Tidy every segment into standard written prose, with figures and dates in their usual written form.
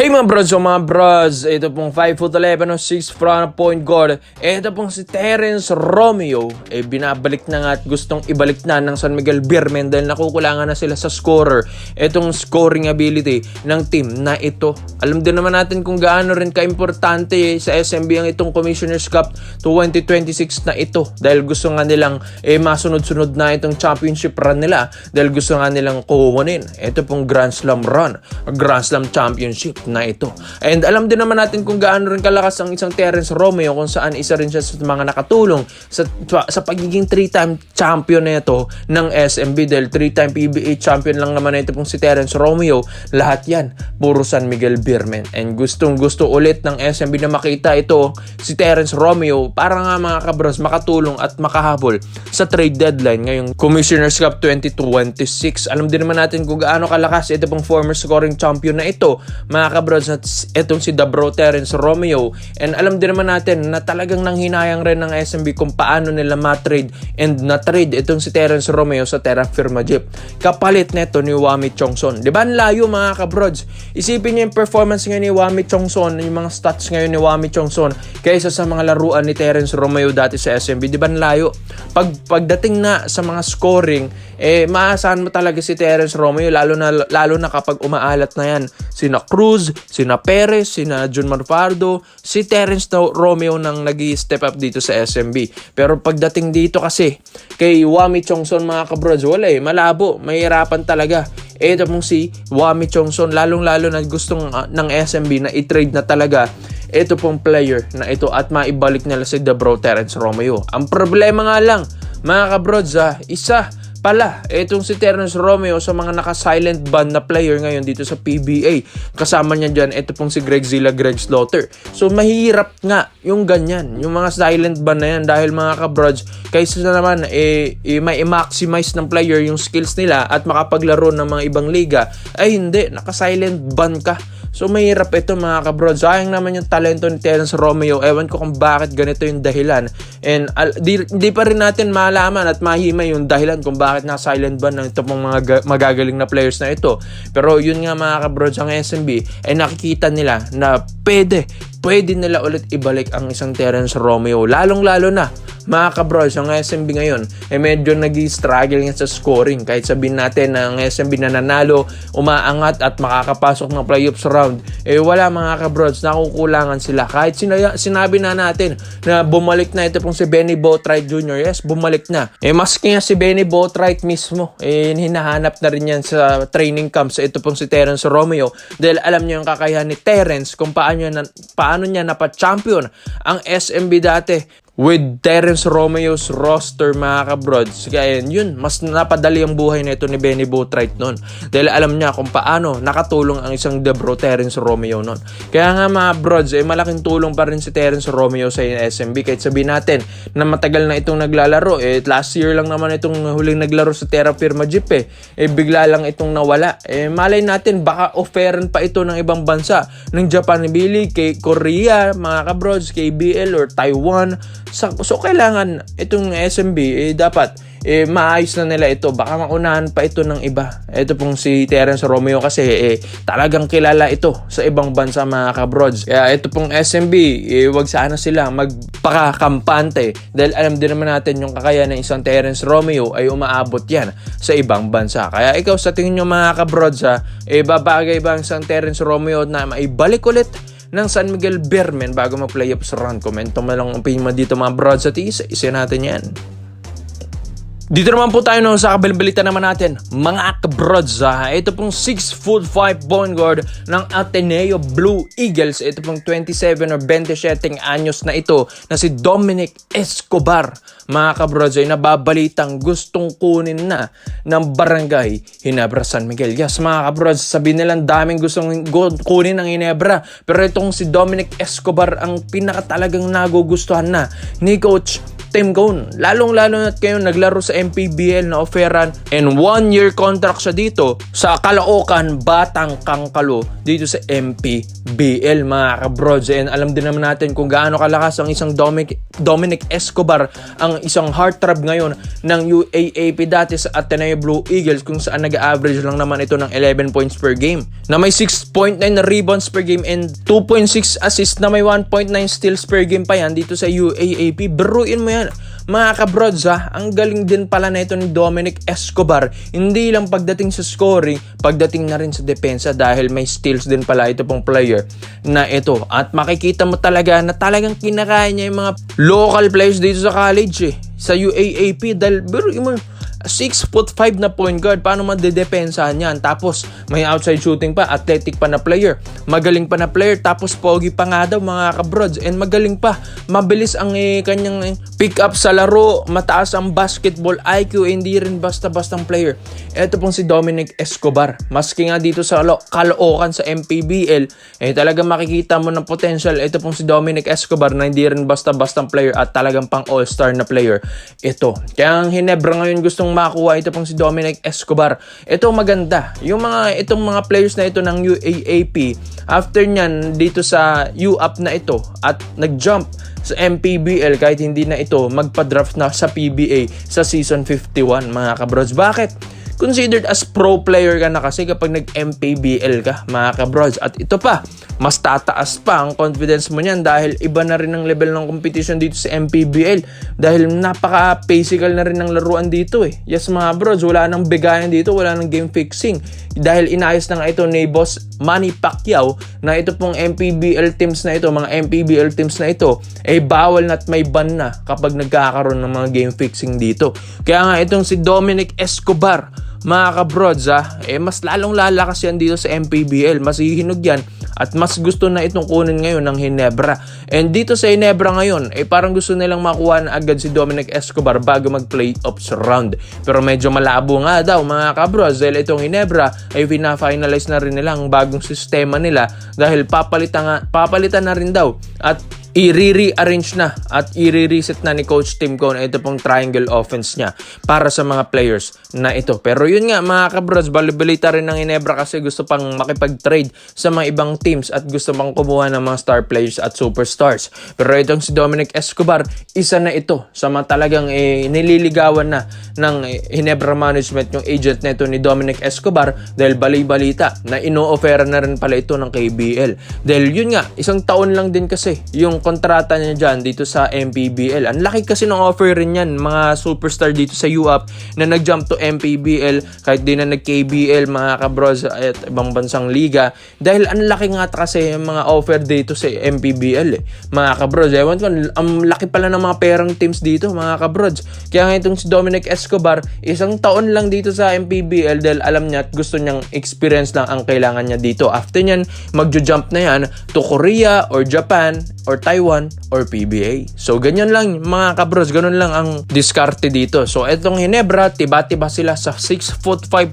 Hey mga bros, ito pong 5'11" o 6 front point guard. Ito pong si Terence Romeo, binabalik na nga at gustong ibalik na ng San Miguel Beermen dahil nakukulangan na sila sa scorer. Itong scoring ability ng team na ito. Alam din naman natin kung gaano rin kaimportante sa SMB ang itong Commissioner's Cup 2026 na ito dahil gusto nga nilang masunod-sunod na itong championship run nila dahil gusto nga nilang kukunin. Ito pong Grand Slam run, Grand Slam championship na ito. And alam din naman natin kung gaano rin kalakas ang isang Terence Romeo kung saan isa rin siya sa mga nakatulong sa pagiging 3-time champion na ito ng SMB dahil 3-time PBA champion lang naman na ito pong si Terence Romeo. Lahat yan, puro San Miguel Beermen. And gustong gusto ulit ng SMB na makita ito si Terence Romeo para nga mga kabros makatulong at makahabol sa trade deadline ngayong Commissioner's Cup 2026. Alam din naman natin kung gaano kalakas ito pong former scoring champion na ito mga kabros at itong si Dabro Terence Romeo. And alam din naman natin na talagang nanghinayang rin ng SMB kung paano nila matrade and na-trade itong si Terence Romeo sa Terra Firma Jeep kapalit neto ni Wami Chongson. Diba ang layo mga kabrods? Isipin niyo yung performance ngayon ni Wami Chongson, yung mga stats ngayon ni Wami Chongson kaysa sa mga laruan ni Terence Romeo dati sa SMB. Diba ang layo? Pagdating na sa mga scoring, maasahan mo talaga si Terence Romeo lalo na kapag umaalat na yan sina Cruz, sina Perez, sina Jun Marfardo, si Terence Romeo nang nag-i-step up dito sa SMB. Pero pagdating dito kasi kay Wami Chongson mga kabrods, wala malabo, mahirapan talaga. Ito pong si Wami Chongson, lalong-lalo na gustong ng SMB na i-trade na talaga ito pong player na ito at maibalik nila si Dabro Terence Romeo. Ang problema nga lang mga kabrods, isa pala, itong si Terence Romeo sa mga naka-silent ban na player ngayon dito sa PBA. Kasama niya dyan, ito pong si Greg Zilla, Greg Slaughter. So, mahirap nga yung ganyan, yung mga silent ban na yan dahil mga kabrods, kaysa na naman, may i-maximize ng player yung skills nila at makapaglaro ng mga ibang liga, ay hindi, naka-silent ban ka. So, mahirap ito mga kabrods. Sayang naman yung talento ni Terence Romeo. Ewan ko kung bakit ganito yung dahilan. And di pa rin natin malaman at mahimay yung dahilan kung bakit na-silent ban ng ito pong mga magagaling na players na ito. Pero yun nga mga kabrods, ang SMB ay nakikita nila na pwede nila ulit ibalik ang isang Terence Romeo. Lalong-lalo na mga kabros, ang SMB ngayon medyo nag-i-struggle nga sa scoring. Kahit sabihin natin na ang SMB na nanalo, umaangat at makakapasok ng playoffs round, wala mga kabros, nakukulangan sila. Kahit sinabi na natin na bumalik na ito pong si Benny Boatwright Jr. Yes, bumalik na. Maski nga si Benny Boatwright mismo, hinahanap na rin yan sa training camp sa ito pong si Terence Romeo dahil alam niyo yung kakayahan ni Terence kung paano niya napa-champion ang SMB dati with Terence Romeo's roster mga kabrods. Kaya yun, mas napadali ang buhay na ito ni Benny Boatwright noon dahil alam niya kung paano nakatulong ang isang Dabro Terence Romeo noon. Kaya nga mga brods, malaking tulong pa rin si Terence Romeo sa SMB. Kahit sabihin natin na matagal na itong naglalaro, last year lang naman itong huling naglaro sa Terra Firma Jeep, bigla lang itong nawala. Malay natin baka offeran pa ito ng ibang bansa, ng Japan ni Billy, kay Korea mga kabrods, KBL or Taiwan. So kailangan itong SMB dapat maayos na nila ito. Baka maunahan pa ito ng iba. Ito pong si Terence Romeo kasi talagang kilala ito sa ibang bansa mga kabrods. Kaya ito pong SMB, wag sana sila magpakakampante dahil alam din naman natin yung kakayahan ng isang Terence Romeo ay umaabot yan sa ibang bansa. Kaya ikaw sa tingin nyo mga kabrods, babagay ba ang isang Terence Romeo na maibalik ulit ng San Miguel Beermen bago mag-playoffs run? Komento mo lang ang opinion mo dito mga brods at isa natin yan. Dito naman po tayo sa kabalbalita naman natin mga kabrods. Ito pong 6'5" point guard ng Ateneo Blue Eagles. Ito pong 27 or 27 anyos na ito na si Dominic Escobar. Mga kabrods ay nababalitang gustong kunin na ng Barangay Ginebra San Miguel. Yes mga kabrods, sabihin nilang daming gustong kunin ng Ginebra, pero itong si Dominic Escobar ang pinakatalagang nagugustuhan na ni Coach Team Cone. Lalong-lalo na't kayo naglaro sa MPBL na offeran and 1-year contract siya dito sa Caloocan Batang Kangkalo dito sa MPBL mga kabrods. And alam din naman natin kung gaano kalakas ang isang Dominic Escobar, ang isang heartthrob ngayon ng UAAP dati sa Ateneo Blue Eagles, kung saan nag-average lang naman ito ng 11 points per game na may 6.9 na rebounds per game and 2.6 assists na may 1.9 steals per game pa yan dito sa UAAP. Biruin mo yan mga kabrods ha. Ang galing din pala na ito ni Dominic Escobar, hindi lang pagdating sa scoring, pagdating na rin sa depensa, dahil may steals din pala ito pong player na ito. At makikita mo talaga na talagang kinakaya niya yung mga local players dito sa college sa UAAP, dahil biruin mo 6'5" na point guard, paano madedepensahan yan? Tapos may outside shooting pa, athletic pa na player, magaling pa na player, tapos pogi pa nga daw mga kabrods, and magaling pa, mabilis ang kanyang pick up sa laro, mataas ang basketball IQ, hindi rin basta-bastang player. Ito pong si Dominic Escobar, maski nga dito sa Caloocan sa MPBL, talaga makikita mo ng potential. Ito pong si Dominic Escobar na hindi rin basta-bastang player at talagang pang all-star na player ito. Kaya ang Hinebra ngayon gustong makuha ito pong si Dominic Escobar. Ito maganda. Itong mga players na ito ng UAAP, after nyan dito sa UAP na ito at nag-jump sa MPBL, kahit hindi na ito magpa-draft na sa PBA sa season 51 mga kabrods. Bakit? Considered as pro player ka na kasi kapag nag-MPBL ka mga kabrods. At ito pa, mas tataas pa ang confidence mo niyan dahil iba na rin ang level ng competition dito sa MPBL, dahil napaka-physical na rin ng laruan dito Yes mga brods, wala nang bigayan dito, wala nang game fixing, dahil inayos na nga ito ni Boss Manny Pacquiao na ito pong MPBL teams na ito, mga MPBL teams na ito bawal na at may ban na kapag nagkakaroon ng mga game fixing dito. Kaya nga itong si Dominic Escobar mga kabrods mas lalong lalakas yan dito sa MPBL, mas hihinog yan at mas gusto na itong kunin ngayon ng Hinebra. And dito sa Hinebra ngayon parang gusto nilang makuha na agad si Dominic Escobar bago mag-playoffs round, pero medyo malabo nga daw mga kabrods, dahil itong Hinebra ay pina-finalize na rin nila ang bagong sistema nila, dahil papalitan na rin daw at i-rearrange na at i-reset na ni Coach Tim Cone ito pong triangle offense niya para sa mga players na ito. Pero yun nga mga kabrods, balibalita rin ng Hinebra kasi gusto pang makipag-trade sa mga ibang teams at gusto pang kumuha ng mga star players at superstars. Pero itong si Dominic Escobar, isa na ito sa mga talagang nililigawan na ng Hinebra management, yung agent na ito ni Dominic Escobar, dahil bali-balita na ino-offera na rin pala ito ng KBL. Dahil yun nga, isang taon lang din kasi yung kontrata niya dyan dito sa MPBL. Ang laki kasi ng offer rin yan, mga superstar dito sa UAP na nag-jump to MPBL, kahit di na nag-KBL mga kabros at ibang bansang liga, dahil ang laki nga kasi yung mga offer dito sa MPBL mga kabros. Ewan ko, ang laki pala ng mga perang teams dito mga kabros. Kaya nga itong si Dominic Escobar, isang taon lang dito sa MPBL, dahil alam niya at gusto niyang experience lang ang kailangan niya dito. After nyan, magjo-jump na yan to Korea or Japan or Taiwan or PBA. So ganyan lang mga kabros, ganun lang ang diskarte dito. So etong Hinebra, tiba-tiba sila sa 6'5"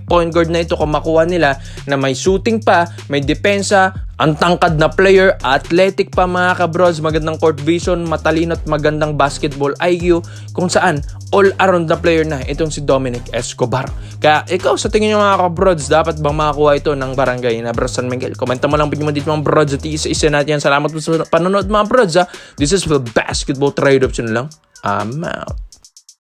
point guard na ito kung makuha nila, na may shooting pa, may depensa, ang tangkad na player, athletic pa mga kabros, magandang court vision, matalino at magandang basketball IQ, kung saan all-around na player na itong si Dominic Escobar. Kaya ikaw, sa tingin nyo mga kabrods, dapat bang makakuha ito ng Barangay Hinebra San Miguel? Komenta mo lang po dito mga brods at isa-isa natin yan. Salamat po sa panonood mga brods. This is the Basketball Trade Option lang. I'm out.